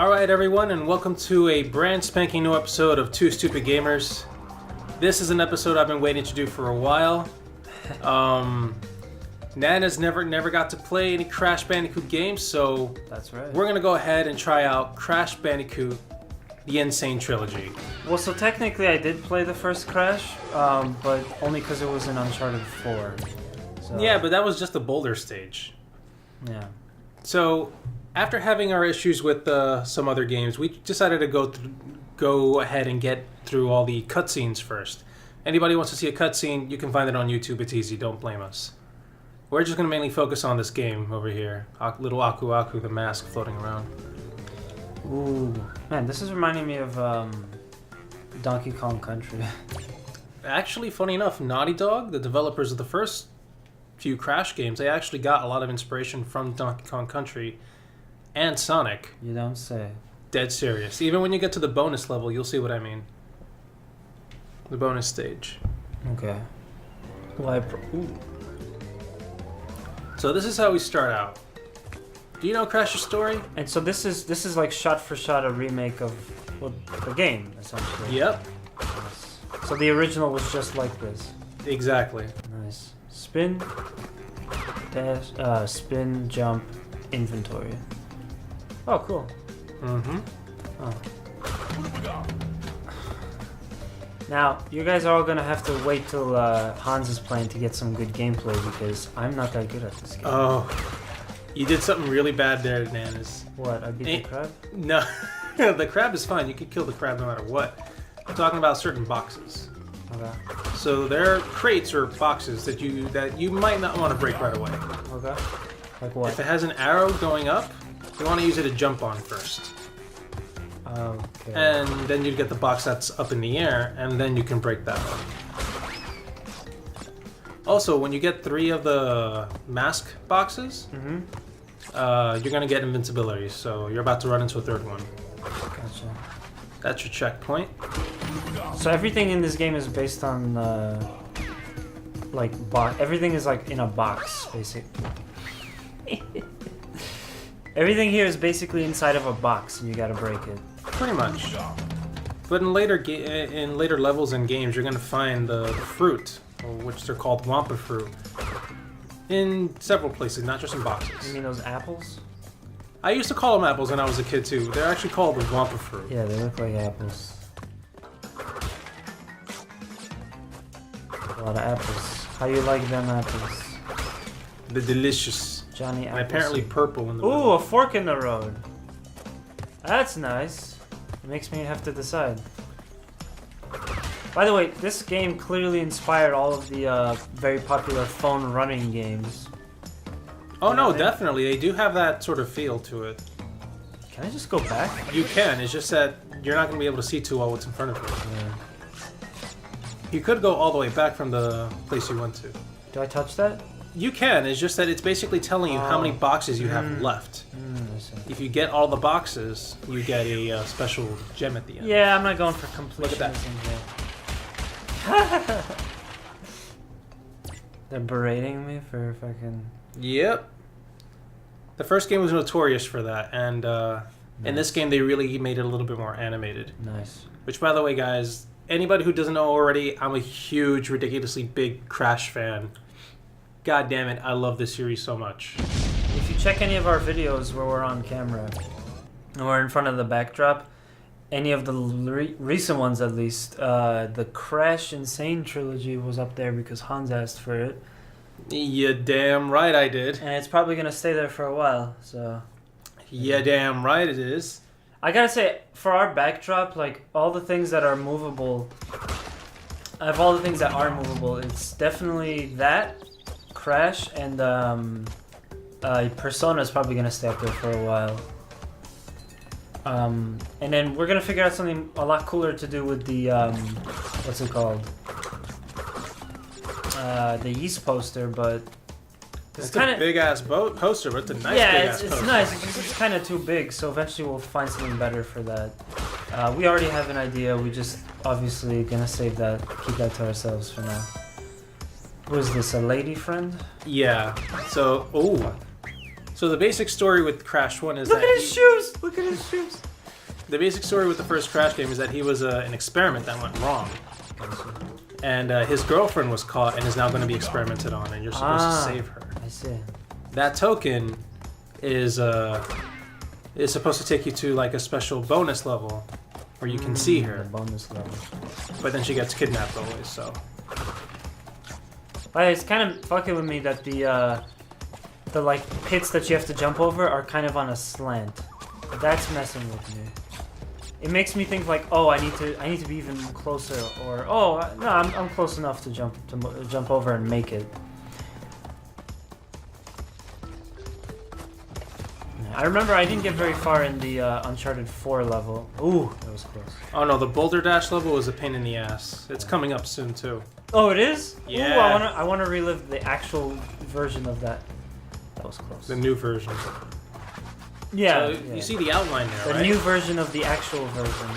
Alright everyone, and welcome to a brand spanking new episode of TooStupidGamerz. This is an episode I've been waiting to do for a while. Nana's never got to play any Crash Bandicoot games, so that's right. We're gonna go ahead and try out Crash Bandicoot the N-Sane Trilogy. Well, so technically I did play the first Crash, but only because it was in Uncharted 4. So, yeah, but that was just the boulder stage. Yeah. So, after having our issues with some other games, we decided to go ahead and get through all the cutscenes first. Anybody wants to see a cutscene, you can find it on YouTube. It's easy. Don't blame us. We're just going to mainly focus on this game over here. Little Aku Aku, the mask floating around. Ooh. Man, this is reminding me of Donkey Kong Country. Actually, funny enough, Naughty Dog, the developers of the first few Crash games, they actually got a lot of inspiration from Donkey Kong Country and Sonic. You don't say. Dead serious. Even when you get to the bonus level, you'll see what I mean. The bonus stage. Okay. Ooh. So this is how we start out. Do you know Crash's story? And so this is like shot for shot a remake of the game, essentially. Yep. Yes. So the original was just like this. Exactly. Nice. Spin, dash, spin, jump, inventory. Oh, cool. Mm-hmm. Oh. Now, you guys are all gonna have to wait till Hans is playing to get some good gameplay because I'm not that good at this game. Oh, you did something really bad there, Nanas. What? I beat the crab? No, the crab is fine. You can kill the crab no matter what. I'm talking about certain boxes. Okay. So there are crates or boxes that you might not want to break right away. Okay. Like what? If it has an arrow going up, you want to use it to jump on first. Okay. And then you get the box that's up in the air, and then you can break that one. Also, when you get 3 of the mask boxes, you're going to get invincibility, so you're about to run into a 3rd one. Gotcha. That's your checkpoint. So everything in this game is based on, everything is like in a box, basically. Everything here is basically inside of a box, and you gotta break it. Pretty much. But in later levels and games, you're gonna find the fruit, which they're called Wampa fruit, in several places, not just in boxes. You mean those apples? I used to call them apples when I was a kid too. They're actually called the Wampa fruit. Yeah, they look like apples. A lot of apples. How you like them apples? The delicious. Johnny and apparently purple in the Ooh, middle. A fork in the road. That's nice. It makes me have to decide. By the way, this game clearly inspired all of the very popular phone running games. Oh no, definitely. They do have that sort of feel to it. Can I just go back? You can. It's just that you're not going to be able to see too well what's in front of you. Yeah. You could go all the way back from the place you went to. Do I touch that? You can. It's just that it's basically telling you how many boxes you have left. I see. If you get all the boxes, you get a special gem at the end. Yeah, I'm not going for completion. Look at that. They're berating me for fucking... Yep. The first game was notorious for that, and in this game they really made it a little bit more animated. Nice. Which, by the way, guys, anybody who doesn't know already, I'm a huge, ridiculously big Crash fan. God damn it, I love this series so much. If you check any of our videos where we're on camera, and we're in front of the backdrop, any of the recent ones at least, the Crash N-Sane Trilogy was up there because Hans asked for it. Yeah, damn right I did. And it's probably going to stay there for a while, so... Yeah, damn right it is. I gotta say, for our backdrop, like, all the things that are movable... Of all the things that are movable, it's definitely that... Crash and Persona is probably gonna stay up there for a while. And then we're gonna figure out something a lot cooler to do with the what's it called? The yeast poster, but it's kind of big ass poster, but it's a nice big ass poster. Yeah, it's nice. It's kind of too big, so eventually we'll find something better for that. We already have an idea. We just obviously gonna save that, keep that to ourselves for now. Was this a lady friend? Yeah. So, So the basic story with Crash 1 is Look at his shoes! Look at his shoes! The basic story with the first Crash game is that he was an experiment that went wrong. And his girlfriend was caught and is now going to be experimented on, and you're supposed to save her. I see. That token is supposed to take you to like a special bonus level where you can see her. The bonus level. But then she gets kidnapped always, so. But it's kind of fucking with me that the like pits that you have to jump over are kind of on a slant. That's messing with me. It makes me think like, oh, I need to be even closer, or oh, no, I'm close enough to jump over and make it. I remember I didn't get very far in the Uncharted 4 level. Ooh, that was close. Oh no, the Boulder Dash level was a pain in the ass. It's coming up soon too. Oh, it is? Yeah. Ooh, I wanna relive the actual version of that. That was close. The new version. Yeah. So yeah. you see the outline there, The right? new version of the actual version.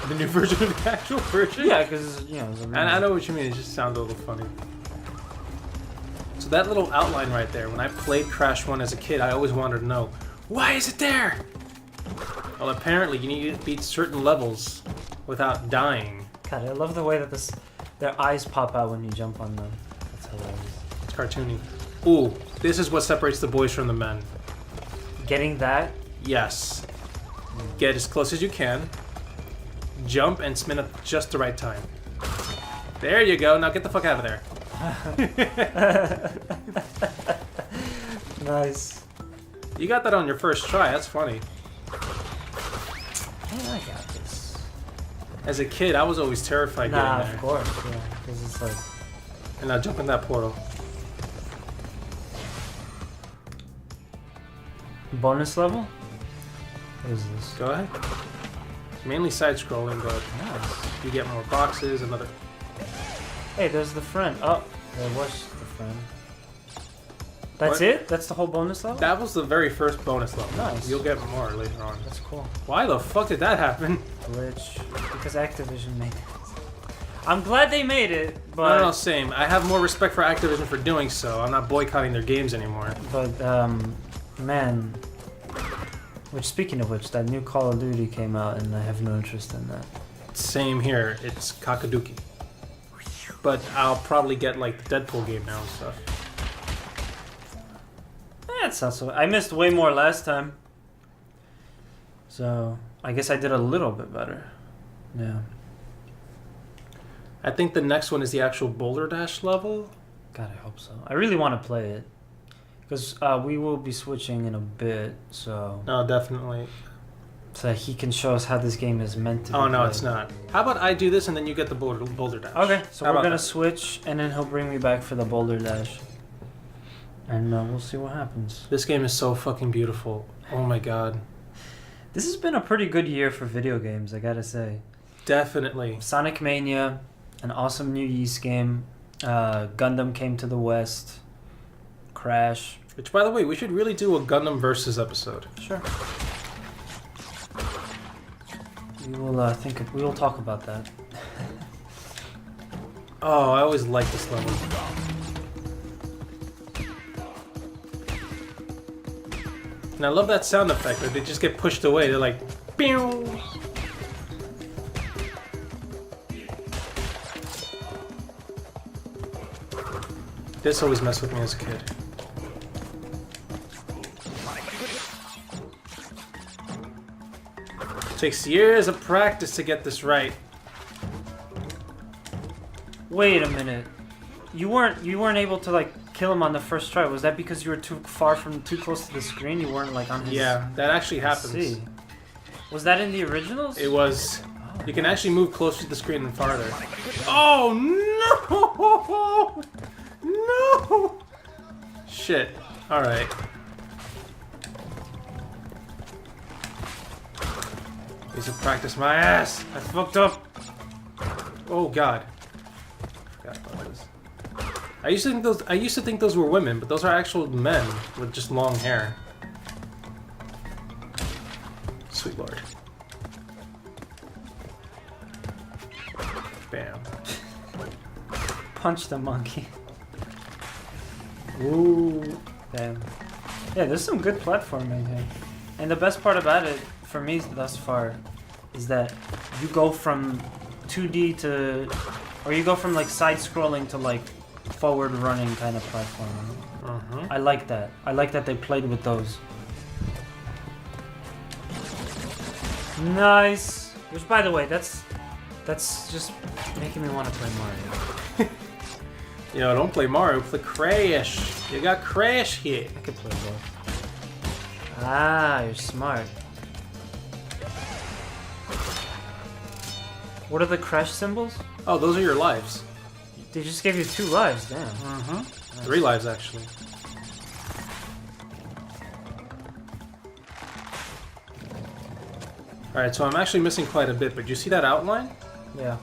The new version of the actual version? Yeah, because you know. It's a And I know what you mean. It just sounded a little funny. So that little outline right there. When I played Crash 1 as a kid, I always wanted to know, why is it there? Well, apparently you need to beat certain levels without dying. God, I love the way that their eyes pop out when you jump on them. That's hilarious. It's cartoony. Ooh, this is what separates the boys from the men. Getting that? Yes. Get as close as you can. Jump and spin at just the right time. There you go. Now get the fuck out of there. Nice. You got that on your first try. That's funny. Hey, I got this. As a kid, I was always terrified Nah, getting there. of course. Yeah, because it's like. And now jump in that portal. Bonus level? What is this? Go ahead. Mainly side-scrolling, but Nice. you get more boxes, another... Hey, there's the friend. Oh, there was the friend. That's What? it? That's the whole bonus level? That was the very first bonus level. Nice. You'll get more later on. That's cool. Why the fuck did that happen? Glitch. Because Activision made it. I'm glad they made it, but... No, same. I have more respect for Activision for doing so. I'm not boycotting their games anymore. But, man... Which, speaking of which, that new Call of Duty came out, and I have no interest in that. Same here. It's Kakaduki. But I'll probably get, like, the Deadpool game now and stuff. That's not so... I missed way more last time. So, I guess I did a little bit better. Yeah. I think the next one is the actual Boulder Dash level. God, I hope so. I really want to play it. Because we will be switching in a bit, so... No, definitely. So he can show us how this game is meant to be Oh, no, played. it's not. How about I do this and then you get the Boulder Dash? Okay, so How we're about gonna that? switch, and then he'll bring me back for the Boulder Dash. And we'll see what happens. This game is so fucking beautiful. Oh my god. This has been a pretty good year for video games, I gotta say. Definitely. Sonic Mania, an awesome new Ys game. Gundam came to the West. Crash. Which, by the way, we should really do a Gundam versus episode. Sure. We will we will talk about that. Oh, I always liked this level. And I love that sound effect where they just get pushed away. They're like, pew! This always messed with me as a kid. Takes years of practice to get this right. Wait a minute. You weren't able to like kill him on the first try. Was that because you were too close to the screen? You weren't like on his... Yeah, that actually I happens. see. Was that in the originals? It was. Oh, You can actually move closer to the screen and farther. Oh no! No! Shit. Alright. Needs to practice my ass. I fucked up. Oh god. Forgot about this. I used to think those were women, but those are actual men with just long hair. Sweet lord. Bam. Punch the monkey. Ooh. Damn. Yeah, there's some good platforming here. And the best part about it, for me thus far, is that you go from 2D to, or you go from like side-scrolling to like forward-running kind of platforming. I like that. I like that they played with those. Nice. Which, by the way, that's just making me want to play Mario. Yo, don't play Mario, play Crash. You got Crash here. I could play both. Ah, you're smart. What are the Crash symbols? Oh, those are your lives. They just gave you 2 lives, damn. Nice. 3 lives, actually. Alright, so I'm actually missing quite a bit, but you see that outline? Yeah.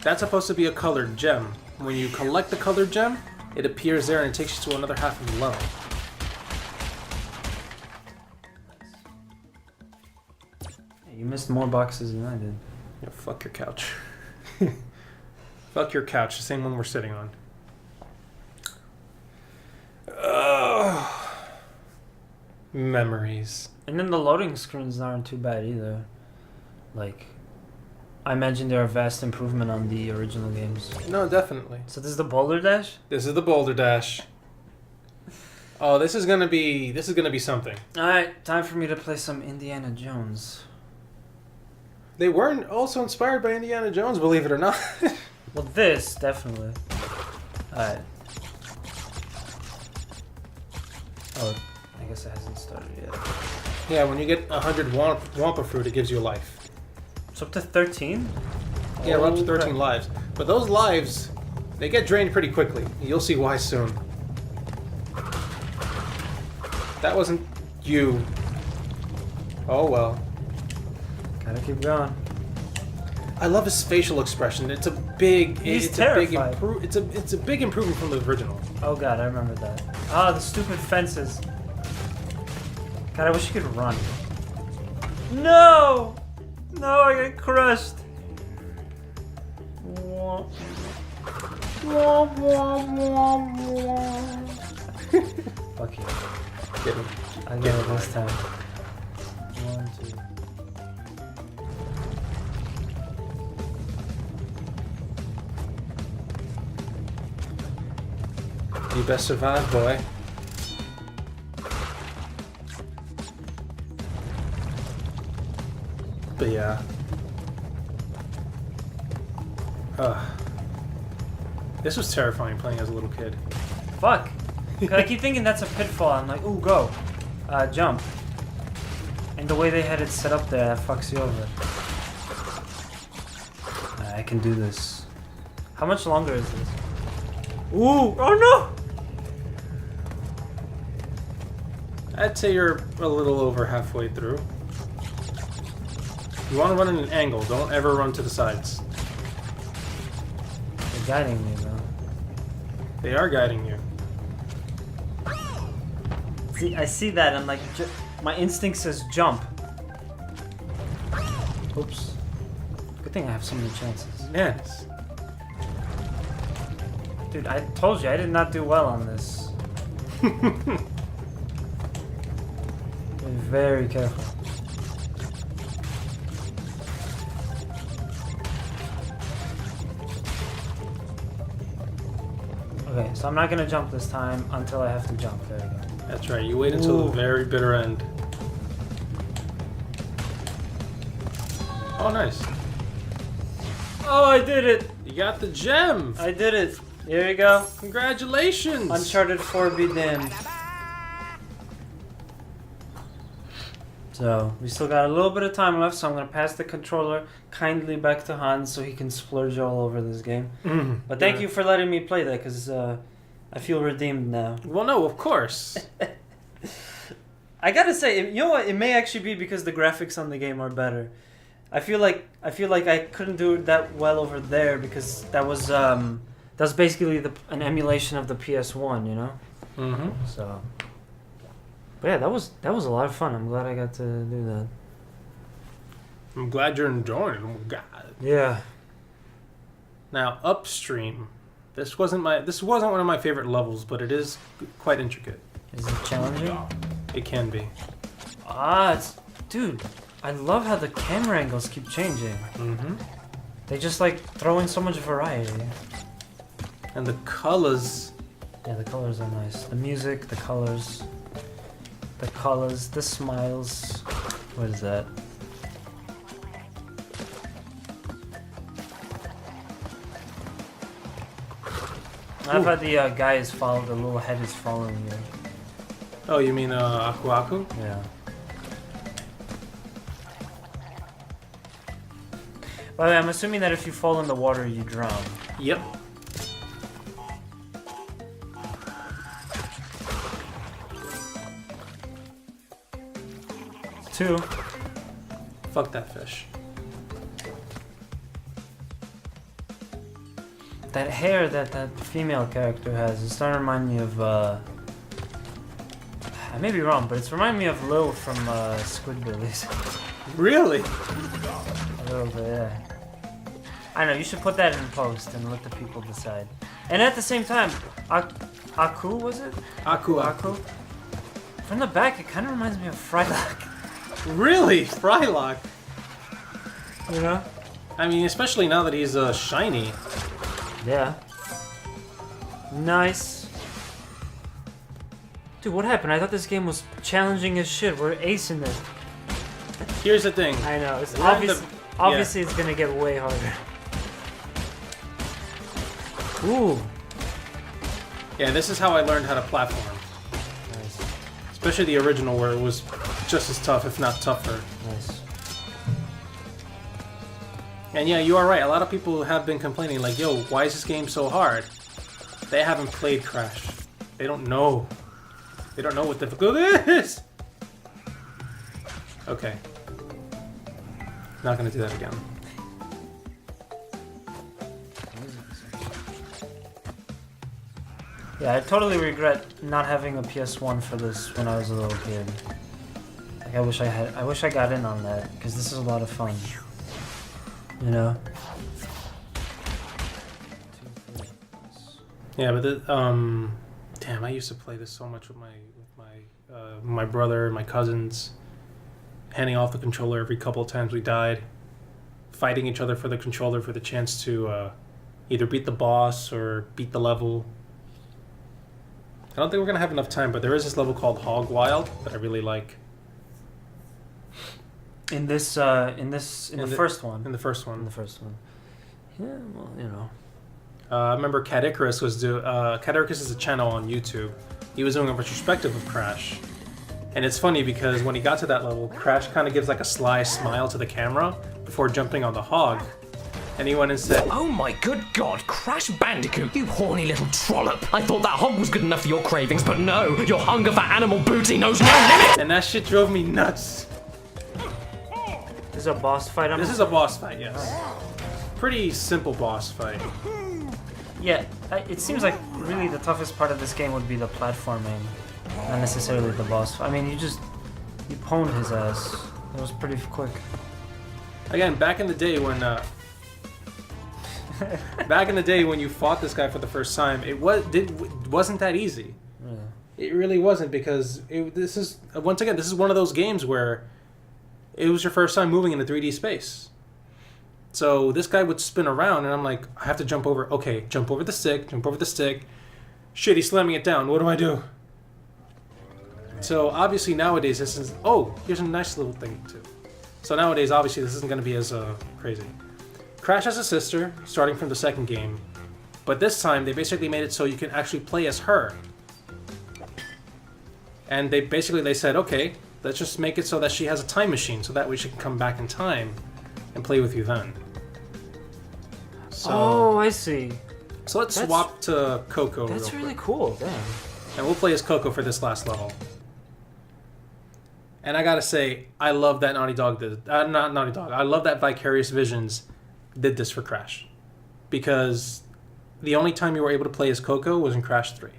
That's supposed to be a colored gem. When you collect the colored gem, it appears there and it takes you to another half of the level. Hey, you missed more boxes than I did. Yeah, fuck your couch. Fuck your couch, the same one we're sitting on. Ugh. Memories. And then the loading screens aren't too bad either. Like, I imagine they're a vast improvement on the original games. No, definitely. So this is the Boulder Dash? This is the Boulder Dash. Oh, this is gonna be something. Alright, time for me to play some Indiana Jones. They weren't also inspired by Indiana Jones, believe it or not. Well, this, definitely. Alright. Oh, I guess it hasn't started yet. Yeah, when you get 100 Wampa Fruit, it gives you a life. It's up to 13? Yeah, we're up to 13 lives. But those lives, they get drained pretty quickly. You'll see why soon. That wasn't you. Oh well. Gotta keep going. I love his facial expression. It's a big, He's it's terrified. a big it's a big improvement from the original. Oh god, I remember that. Ah, the stupid fences. God, I wish you could run. No! No, I got crushed. Wah. Wah, wah, wah, wah. Fuck you. Get him. I got it this time. 1, 2. You best survive, boy. But yeah. This was terrifying playing as a little kid. Fuck. 'Cause I keep thinking that's a pitfall. I'm like, ooh, go. Jump. And the way they had it set up there, that fucks you over. I can do this. How much longer is this? Ooh! Oh no! I'd say you're a little over halfway through. You want to run in an angle, don't ever run to the sides. They're guiding me, though. They are guiding you. See, I see that, and like, my instinct says jump. Oops. Good thing I have so many chances. Yes. Dude, I told you, I did not do well on this. Be very careful. Okay, so I'm not gonna jump this time until I have to jump. There we go. That's right, you wait until the very bitter end. Oh, nice. Oh, I did it! You got the gem! I did it! Here you go. Congratulations! Uncharted 4 be damned. So, we still got a little bit of time left, so I'm going to pass the controller kindly back to Hans so he can splurge all over this game. But thank you for letting me play that, because I feel redeemed now. Well, no, of course. I gotta say, you know what? It may actually be because the graphics on the game are better. I feel like I couldn't do that well over there because that was basically an emulation of the PS1, you know. So, but yeah, that was a lot of fun. I'm glad I got to do that. I'm glad you're enjoying it. Oh God. Yeah. Now, Upstream. This wasn't one of my favorite levels, but it is quite intricate. Is it challenging? It can be. Dude, I love how the camera angles keep changing. Mm-hmm. They just like throw in so much variety. And the colors. Yeah, the colors are nice. The music, the colors, the smiles. What is that? I love how the guy is following, the little head is following you. Oh, you mean Aku Aku? Yeah. By the way, I'm assuming that if you fall in the water, you drown. Yep. Two. Fuck that fish. That hair that that female character has is starting to remind me of, I may be wrong, but it's reminding me of Lil from Squidbillies. Really? A little bit, yeah. I know, you should put that in post and let the people decide. And at the same time, Aku, was it? Aku Aku? From the back, it kind of reminds me of Frylock. Really? Frylock? You know? I mean, especially now that he's shiny. Yeah. Nice. Dude, what happened? I thought this game was challenging as shit. We're acing it. Here's the thing. I know. It's Learn obvious, the- obviously, it's gonna get way harder. Ooh. Yeah, this is how I learned how to platform. Nice. Especially the original where it was just as tough, if not tougher. Nice. And yeah, you are right. A lot of people have been complaining like, yo, why is this game so hard? They haven't played Crash. They don't know. They don't know what difficult is. Okay. Not gonna do that again. Yeah, I totally regret not having a PS1 for this when I was a little kid. Like, I wish I got in on that, because this is a lot of fun. You know? Yeah, but damn, I used to play this so much with my brother and my cousins, handing off the controller every couple of times we died, fighting each other for the controller for the chance to either beat the boss or beat the level. I don't think we're gonna have enough time, but there is this level called Hog Wild that I really like. In the first one. In the first one. In the first one. Yeah, well, you know. I remember Caddicarus was Caddicarus is a channel on YouTube. He was doing a retrospective of Crash. And it's funny because when he got to that level, Crash kind of gives like a sly smile to the camera before jumping on the hog. And he went and said, "Oh my good God, Crash Bandicoot, you horny little trollop. I thought that hog was good enough for your cravings, but no, your hunger for animal booty knows no limit." and that shit drove me nuts. This is a boss fight. This is a boss fight, yes. Pretty simple boss fight. Yeah, it seems like really the toughest part of this game would be the platforming, not necessarily the boss fight. I mean, you pwned his ass. It was pretty quick. Again, back in the day when you fought this guy for the first time, it wasn't that easy. Yeah. It really wasn't, because this is one of those games where it was your first time moving in a 3D space. So this guy would spin around, and I'm like, I have to jump over. Okay, jump over the stick, Shit, he's slamming it down. What do I do? So obviously nowadays this is... Oh, here's a nice little thing too. So nowadays, obviously, this isn't going to be as crazy. Crash has a sister, starting from the second game. But this time, they basically made it so you can actually play as her. And they said, okay, let's just make it so that she has a time machine, so that way she can come back in time and play with you then. So, Oh, I see. So let's swap to Coco. That's real really quick. cool. Damn. And we'll play as Coco for this last level. And I gotta say, I love that Naughty Dog did. Not Naughty Dog. I love that Vicarious Visions did this for Crash. Because the only time you were able to play as Coco was in Crash 3.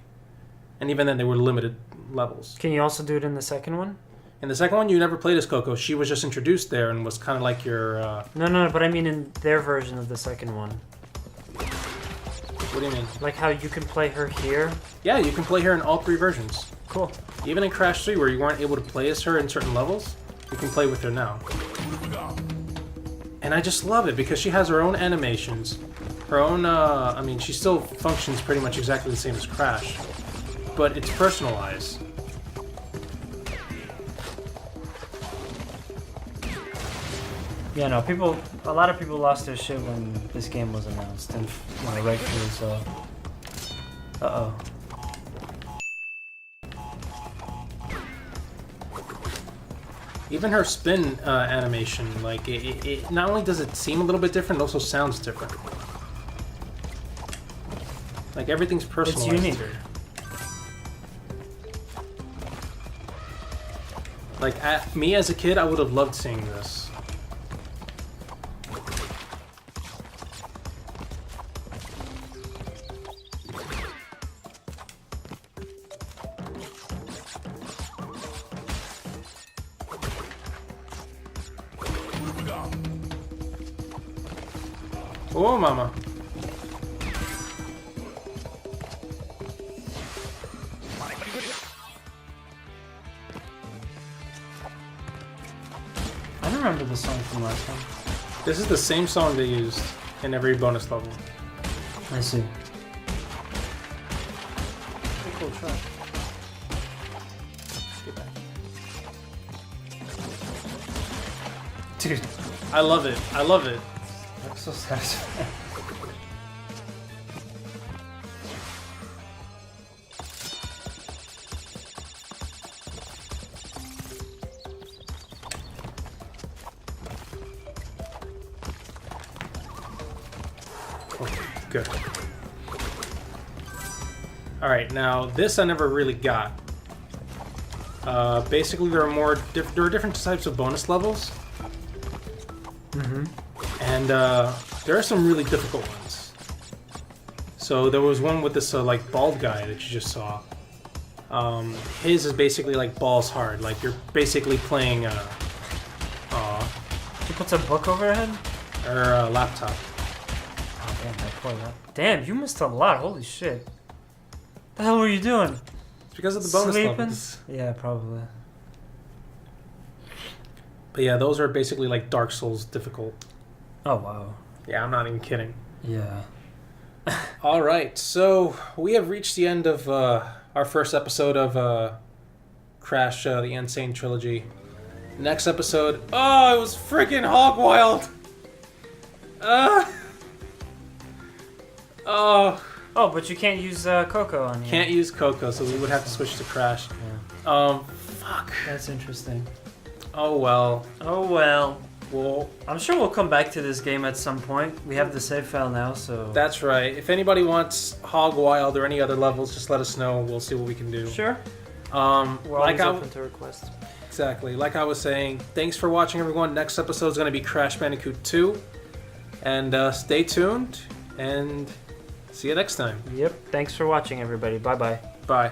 And even then, they were limited levels. Can you also do it in the second one? In the second one, you never played as Coco. She was just introduced there and was kind of like your... No, but I mean in their version of the second one. What do you mean? Like how you can play her here? Yeah, you can play her in all three versions. Cool. Even in Crash 3, where you weren't able to play as her in certain levels, you can play with her now. And I just love it because she has her own animations. Her own, I mean, she still functions pretty much exactly the same as Crash. But it's personalized. Yeah, no, a lot of people lost their shit when this game was announced, and rightfully so. Uh-oh. Even her spin animation, like, it not only does it seem a little bit different, it also sounds different. Like, everything's personalized. It's unique. Here. Like, me as a kid, I would have loved seeing this. Oh, mama. I don't remember the song from last time. This is the same song they used in every bonus level. I see. Pretty cool track. Get back. Dude, I love it. I love it. that's so satisfying. Good. Alright, now this I never really got. Basically there are there are different types of bonus levels. And there are some really difficult ones. So there was one with this like bald guy that you just saw. His is basically like balls hard. Like you're basically playing He puts a book over her head? or a laptop. Oh, damn, that poor guy. Damn, you missed a lot. Holy shit. The hell were you doing? It's because of the bonus Sleeping? levels. Yeah, probably. But yeah, those are basically like Dark Souls difficult. Oh, wow. Yeah, I'm not even kidding. Yeah. Alright, so we have reached the end of our first episode of Crash the N-Sane Trilogy. Next episode... Oh, it was freaking hog wild! Oh, Oh, but you can't use Coco on here. can't use Coco, so we would have to switch to Crash. Yeah. Fuck. That's interesting. Oh well. Oh, well. Well, I'm sure we'll come back to this game at some point. We have the save file now, so... that's right. If anybody wants Hog Wild or any other levels, just let us know. We'll see what we can do. Sure. We're Like always open to requests. Exactly. Like I was saying, thanks for watching, everyone. Next episode is going to be Crash Bandicoot 2. And stay tuned, and see you next time. Yep. Thanks for watching, everybody. Bye-bye. Bye.